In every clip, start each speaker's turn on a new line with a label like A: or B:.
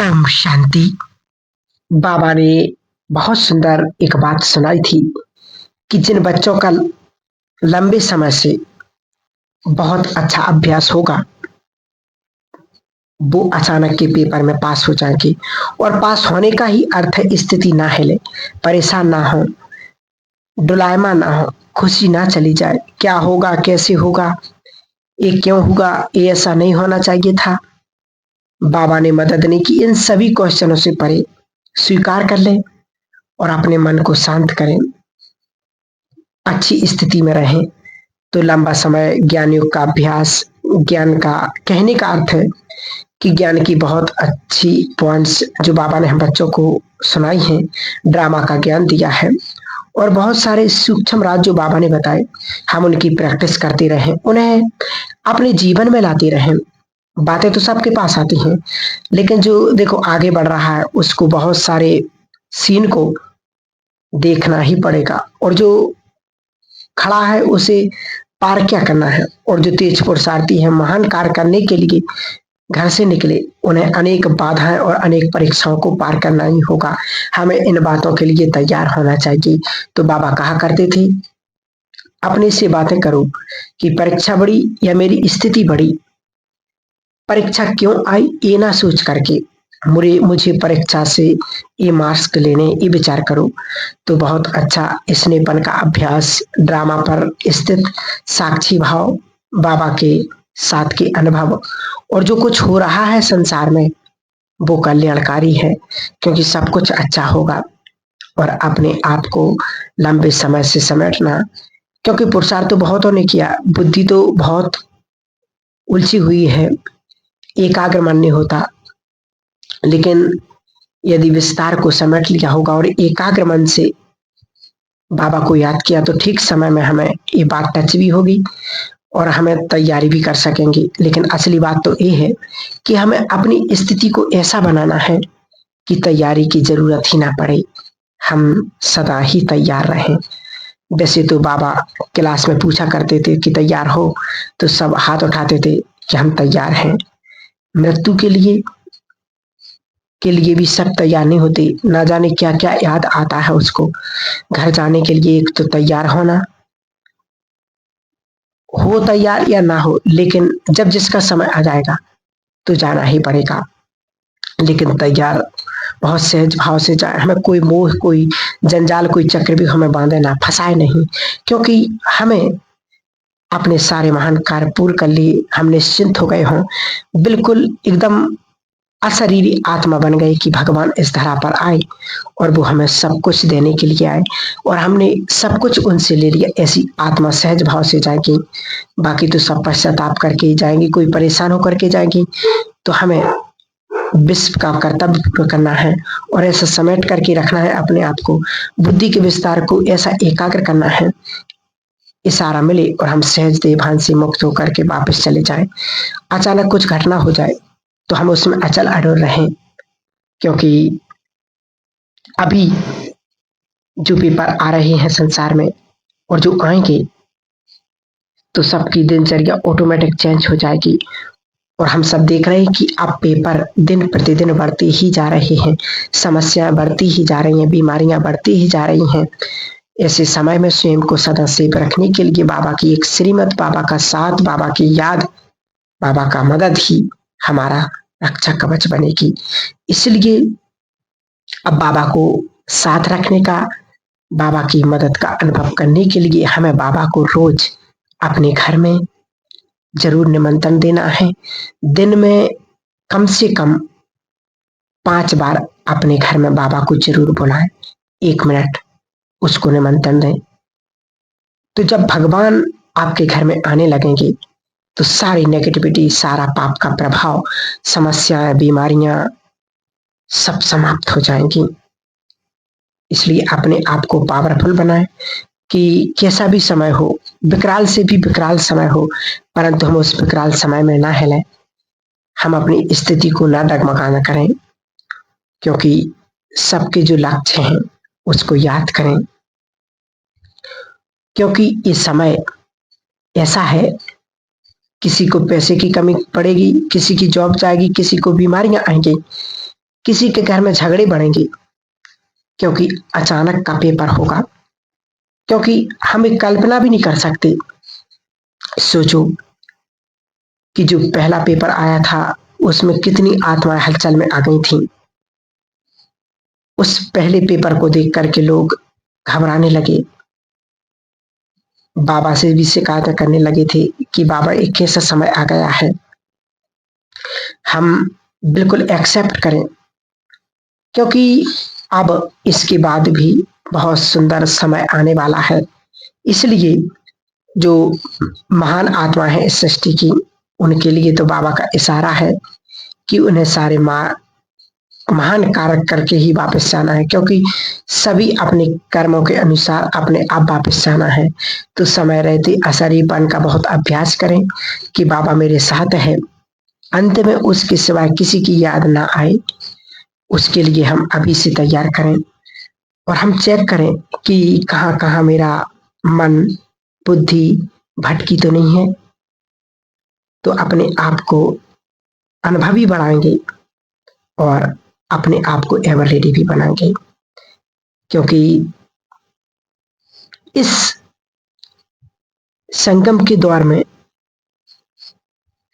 A: ओम शांति। बाबा ने बहुत सुंदर एक बात सुनाई थी कि जिन बच्चों का लंबे समय से बहुत अच्छा अभ्यास होगा वो अचानक के पेपर में पास हो जाएंगे। और पास होने का ही अर्थ है स्थिति ना हिले, परेशान ना हो, डुलायमान ना हो, खुशी ना चली जाए, क्या होगा, कैसे होगा, ये क्यों होगा, ये ऐसा नहीं होना चाहिए था। बाबा ने मदद नहीं की। इन सभी क्वेश्चनों से परे स्वीकार कर लें और अपने मन को शांत करें, अच्छी स्थिति में रहें तो लंबा समय ज्ञान योग का अभ्यास, ज्ञान का कहने का अर्थ है कि ज्ञान की बहुत अच्छी पॉइंट्स जो बाबा ने हम बच्चों को सुनाई हैं, ड्रामा का ज्ञान दिया है और बहुत सारे सूक्ष्म राज जो बाबा ने बताए, हम उनकी प्रैक्टिस करते रहें, उन्हें अपने जीवन में लाते रहें। बातें तो सबके पास आती हैं, लेकिन जो देखो आगे बढ़ रहा है उसको बहुत सारे सीन को देखना ही पड़ेगा और जो खड़ा है उसे पार क्या करना है। और जो तेज पुरुषार्थी है महान कार्य करने के लिए घर से निकले, उन्हें अनेक बाधाएं और अनेक परीक्षाओं को पार करना ही होगा। हमें इन बातों के लिए तैयार होना चाहिए। तो बाबा कहा करते थे, अपने से बातें करो कि परीक्षा बड़ी या मेरी स्थिति बड़ी, परीक्षा क्यों आई ये ना सोच करके मुझे परीक्षा से ये मार्क्स लेने ये विचार करो। तो बहुत अच्छा स्नेहपन का अभ्यास, ड्रामा पर स्थित साक्षी भाव, बाबा के साथ के अनुभव और जो कुछ हो रहा है संसार में वो कल्याणकारी है, क्योंकि सब कुछ अच्छा होगा। और अपने आप को लंबे समय से समेटना, क्योंकि पुरुषार्थ तो बहुतों ने किया, बुद्धि तो बहुत उलझी हुई है, एकाग्र मन नहीं होता। लेकिन यदि विस्तार को समेट लिया होगा और एकाग्र मन से बाबा को याद किया तो ठीक समय में हमें ये बात टच भी होगी और हमें तैयारी भी कर सकेंगे। लेकिन असली बात तो ये है कि हमें अपनी स्थिति को ऐसा बनाना है कि तैयारी की जरूरत ही ना पड़े, हम सदा ही तैयार रहें। वैसे तो बाबा क्लास में पूछा करते थे कि तैयार हो, तो सब हाथ उठाते थे कि हम तैयार हैं। मृत्यु के लिए भी सब तैयार नहीं होते, ना जाने क्या क्या याद आता है उसको। घर जाने के लिए एक तो तैयार होना, हो तैयार या ना हो, लेकिन जब जिसका समय आ जाएगा तो जाना ही पड़ेगा। लेकिन तैयार बहुत सहज भाव से जाए, हमें कोई मोह, कोई जंजाल, कोई चक्र भी हमें बांधे ना, फंसाए नहीं, क्योंकि हमें अपने सारे महान कार्य पूर्ण कर लिए, हम निश्चिंत हो गए हों, बिल्कुल एकदम अशरीरी आत्मा बन गए कि भगवान इस धरा पर आए और वो हमें सब कुछ देने के लिए आए और हमने सब कुछ उनसे ले लिया। ऐसी आत्मा सहज भाव से जाएगी, बाकी तो सब पश्चाताप करके ही जाएंगी, कोई परेशान होकर के जाएंगी। तो हमें विश्व का कर्तव्य पूरा करना है और ऐसा समेट करके रखना है अपने आप को, बुद्धि के विस्तार को ऐसा एकाग्र करना है, इशारा मिले और हम सहज देभान से मुक्त होकर के वापस चले जाएं। अचानक कुछ घटना हो जाए तो हम उसमें अचल अडोल रहें, क्योंकि अभी जो पेपर आ रहे हैं संसार में और जो आएंगे तो सबकी दिनचर्या ऑटोमेटिक चेंज हो जाएगी। और हम सब देख रहे हैं कि अब पेपर दिन प्रतिदिन बढ़ते ही जा रहे हैं, समस्याएं बढ़ती ही जा रही हैं, बीमारियां बढ़ती ही जा रही हैं। ऐसे समय में स्वयं को सदा सेफ रखने के लिए बाबा की एक श्रीमत, बाबा का साथ, बाबा की याद, बाबा का मदद ही हमारा रक्षा कवच बनेगी। इसलिए अब बाबा को साथ रखने का, बाबा की मदद का अनुभव करने के लिए हमें बाबा को रोज अपने घर में जरूर निमंत्रण देना है। दिन में कम से कम 5 बार अपने घर में बाबा को जरूर बुलाएं, 1 मिनट उसको निमंत्रण दें। तो जब भगवान आपके घर में आने लगेंगे तो सारी नेगेटिविटी, सारा पाप का प्रभाव, समस्याएं, बीमारियां सब समाप्त हो जाएंगी। इसलिए अपने आप को पावरफुल बनाएं कि कैसा भी समय हो, विकराल से भी विकराल समय हो, परंतु हम उस विकराल समय में ना हिलें, हम अपनी स्थिति को ना डगमगाना करें, क्योंकि सबके जो लक्ष्य हैं उसको याद करें। क्योंकि ये समय ऐसा है, किसी को पैसे की कमी पड़ेगी, किसी की जॉब जाएगी, किसी को बीमारियां आएंगी, किसी के घर में झगड़े बढ़ेंगे क्योंकि अचानक का पेपर होगा, क्योंकि हम एक कल्पना भी नहीं कर सकते। सोचो कि जो पहला पेपर आया था उसमें कितनी आत्माएं हलचल में आ गई थी। उस पहले पेपर को देख करके लोग घबराने लगे, बाबा से भी शिकायतें करने लगे थे कि बाबा एक कैसा समय आ गया है, हम बिल्कुल एक्सेप्ट करें, क्योंकि अब इसके बाद भी बहुत सुंदर समय आने वाला है। इसलिए जो महान आत्मा है इस सृष्टि की, उनके लिए तो बाबा का इशारा है कि उन्हें सारे महान कारक करके ही वापस जाना है, क्योंकि सभी अपने कर्मों के अनुसार अपने आप वापस जाना है। तो समय रहते अशरीरपन का बहुत अभ्यास करें कि बाबा मेरे साथ है, अंत में उसके सिवाय किसी की याद ना आए, उसके लिए हम अभी से तैयार करें और हम चेक करें कि कहाँ कहाँ मेरा मन बुद्धि भटकी तो नहीं है। तो अपने आप को अनुभवी बनाएंगे और अपने आप को एवर रेडी भी बनाएंगे, क्योंकि इस संगम के द्वार में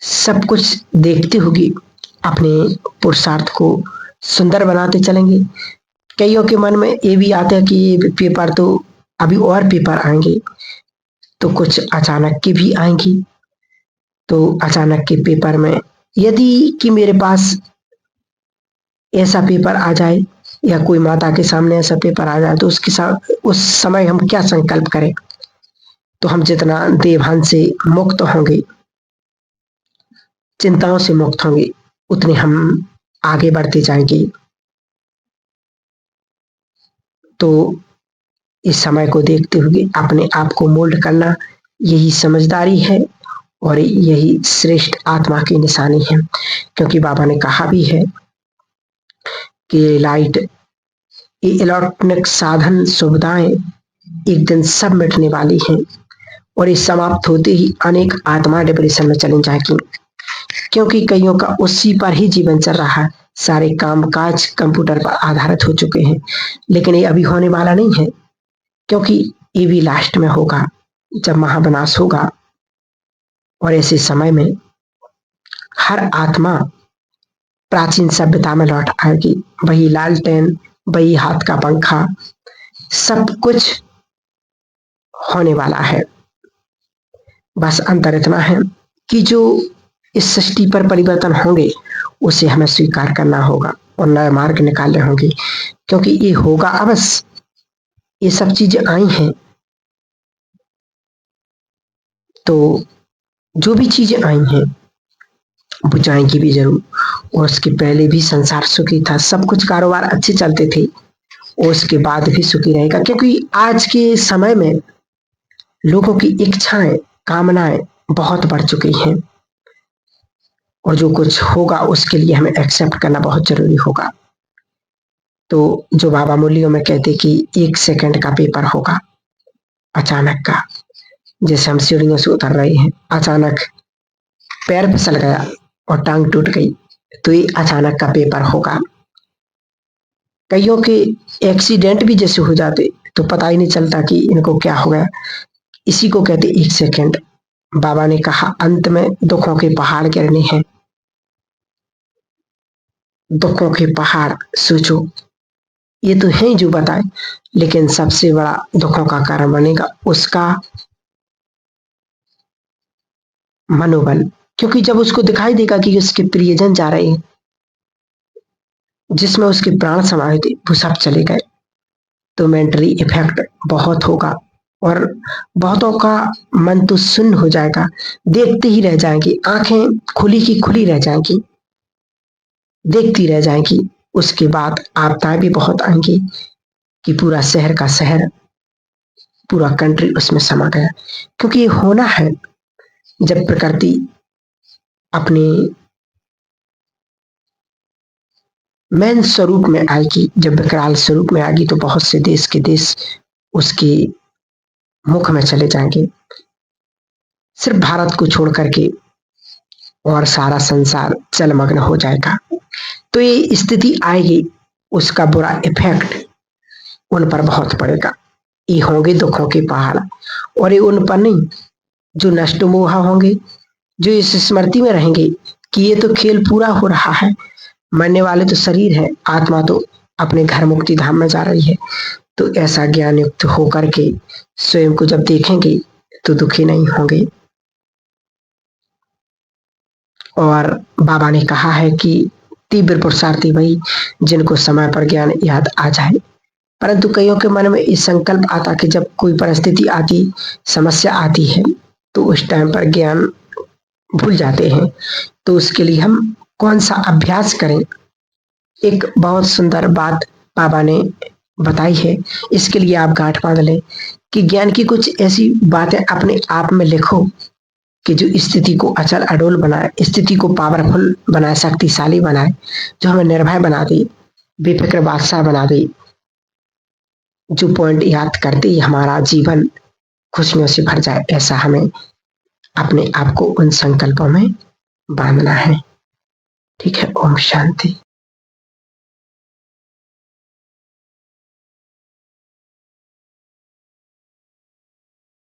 A: सब कुछ देखते हुए अपने पुरुषार्थ को सुंदर बनाते चलेंगे। कईयों के मन में ये भी आता है कि ये पेपर तो अभी और पेपर आएंगे, तो कुछ अचानक के भी आएंगी। तो अचानक के पेपर में यदि कि मेरे पास ऐसा पेपर आ जाए या कोई माता के सामने ऐसा पेपर आ जाए, तो उसके साथ उस समय हम क्या संकल्प करें? तो हम जितना देवभान से मुक्त होंगे, चिंताओं से मुक्त होंगे, उतने हम आगे बढ़ते जाएंगे। तो इस समय को देखते हुए अपने आप को मोल्ड करना, यही समझदारी है और यही श्रेष्ठ आत्मा की निशानी है। क्योंकि बाबा ने कहा भी है कि लाइट, ये इलेक्ट्रॉनिक साधन सुविधाएं एक दिन सब मिटने वाली हैं और ये समाप्त होते ही अनेक आत्मा डिप्रेशन में चली जाएगी, क्योंकि कईयों का उसी पर ही जीवन चल रहा है। सारे काम काज कंप्यूटर पर आधारित हो चुके हैं, लेकिन ये अभी होने वाला नहीं है, क्योंकि ये भी लास्ट में होगा जब महाविनाश होगा। और ऐसे समय में हर आत्मा प्राचीन सभ्यता में लौट आएगी, वही लालटेन, वही हाथ का पंखा, सब कुछ होने वाला है। बस अंतर इतना है कि जो इस सृष्टि पर परिवर्तन होंगे उसे हमें स्वीकार करना होगा और नए मार्ग निकालने होंगे, क्योंकि ये होगा अवश्य। ये सब चीजें आई हैं, तो जो भी चीजें आई हैं वो जाएंगी भी जरूर। और उसके पहले भी संसार सुखी था, सब कुछ कारोबार अच्छे चलते थे, और उसके बाद भी सुखी रहेगा, क्योंकि आज के समय में लोगों की इच्छाएं कामनाएं बहुत बढ़ चुकी हैं और जो कुछ होगा उसके लिए हमें एक्सेप्ट करना बहुत जरूरी होगा। तो जो बाबा मुरलियों में कहते कि 1 सेकंड का पेपर होगा, अचानक का, जैसे हम सीढ़ियों से उतर रहे हैं, अचानक पैर फिसल गया और टांग टूट गई, तो ये अचानक का पेपर होगा। कईयों के एक्सीडेंट भी जैसे हो जाते तो पता ही नहीं चलता कि इनको क्या हो गया, इसी को कहते 1 सेकंड। बाबा ने कहा अंत में दुखों के पहाड़ गिरने हैं, दुखों के पहाड़। सोचो, ये तो है जो बताए, लेकिन सबसे बड़ा दुखों का कारण बनेगा उसका मनोबल, क्योंकि जब उसको दिखाई देगा कि उसके प्रियजन जा रहे हैं, जिसमें उसके प्राण समाये थे, वो सब चले गए, तो मेंटली इफेक्ट बहुत होगा और बहुतों का मन तो सुन्न हो जाएगा, देखते ही रह जाएंगे, आंखें खुली की खुली रह जाएंगी, देखती रह जाएंगी। उसके बाद आपदाएं भी बहुत आएंगी कि पूरा शहर का शहर, पूरा कंट्री उसमें समा गया, क्योंकि ये होना है। जब प्रकृति अपने मेन स्वरूप में आएगी, जब विकराल स्वरूप में आएगी, तो बहुत से देश के देश उसके मुख में चले जाएंगे, सिर्फ भारत को छोड़ करके, और सारा संसार जलमग्न हो जाएगा। तो ये स्थिति आएगी, उसका बुरा इफेक्ट उन पर बहुत पड़ेगा। ये होंगे दुखों के पहाड़, और ये उन पर नहीं जो नष्ट मोहा होंगे, जो इस स्मृति में रहेंगे कि ये तो खेल पूरा हो रहा है, मरने वाले तो शरीर है, आत्मा तो अपने घर मुक्ति धाम में जा रही है। तो ऐसा ज्ञान युक्त होकर के स्वयं को जब देखेंगे तो दुखी नहीं होंगे। और बाबा ने कहा है कि तीव्र पुरुषार्थी वही जिनको समय पर ज्ञान याद आ जाए। परंतु कईयों के मन में इस संकल्प आता कि जब कोई परिस्थिति आती, समस्या आती है, तो उस टाइम पर ज्ञान भूल जाते हैं। तो उसके लिए हम कौन सा अभ्यास करें? एक बहुत सुंदर बात बाबा ने बताई है। इसके लिए आप गांठ बांध लें कि ज्ञान की कुछ ऐसी बातें अपने आप में लिखो कि जो स्थिति को अचल अडोल बनाए, स्थिति को पावरफुल बनाए, शक्तिशाली बनाए, जो हमें निर्भय बना दे, बेफिक्र बादशाह बना दे। जो पॉइंट याद करते ही हमारा जीवन खुशियों से भर जाए, ऐसा हमें अपने आप को उन संकल्पों में बांधना है। ठीक है। ओम शांति।